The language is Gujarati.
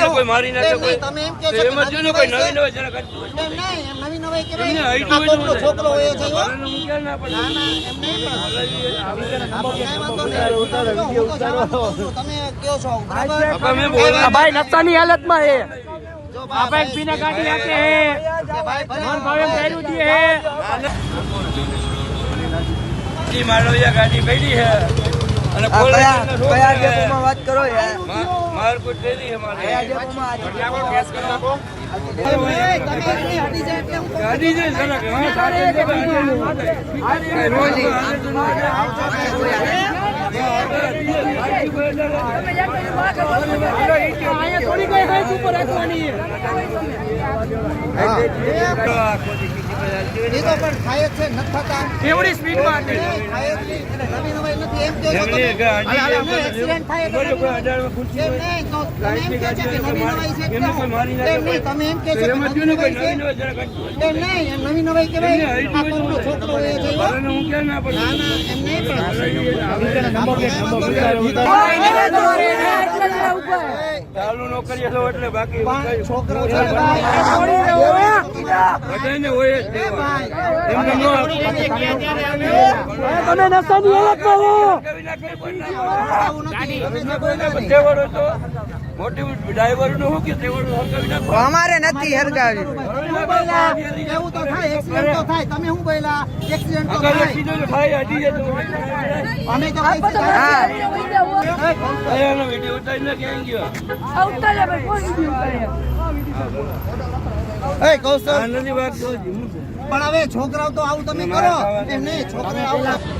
કોઈ મારી નાખે તમે એમ કે છો કોઈ નવી નવી કેવાય છોકરો હોય છે તમે કયો છો ભાઈ નશાની હાલતમાં હે आप एक बिना गाड़ी आके है और भावे पैरू दिए है जी मालविया गाड़ी पड़ी है અને કયા ડેપોમાં વાત કરો યાર માર કોઈ ટ્રેની है मारे કયા ડેપોમાં ફટાફટ ગેસ કરો નાખો ગાડી છે સર હા સારી થોડી કઈ હાઈટ ઉપર રાખવાની એ તો પણ થાય છે ન થતા કેવડી સ્પીડમાં થાય છે એટલે નવી નવાઈ નથી એમ કે એક્સિડન્ટ થાય તો એમ નહીં તો તમે એમ કે છે કે નવી નવાઈ છે એમ નહીં તમે એમ કે છે કે નવી નવાઈ છે એમ નહીં એમ નવી નવાઈ કહેવાય આ કોકનો છોકરો હોય છે હું કે ના પણ ના ના એમ નહીં પણ ચાલુ નો કરીએ તો એટલે બાકી છોકરો છે બધાને હોય જ એમને નો તમે નશાની હાલતમાં હો મોટી ડ્રાઈવર નું શું કે અમારે નથી હરગાવી એવું તો થાય એક્સિડન્ટ તો થાય તમે શું બોલ્યા એક્સિડન્ટ તો થાય હટી જતો અમે તો કયાનો વિડિયો ઉતારીને ક્યાં ગયો ઉતારે ભાઈ કોણ વિડિયો ઉતારે એ કૌશલ નથી વાત પણ હવે છોકરાઓ તો આવું તમે કરો એમ નહીં છોકરાઓ આવું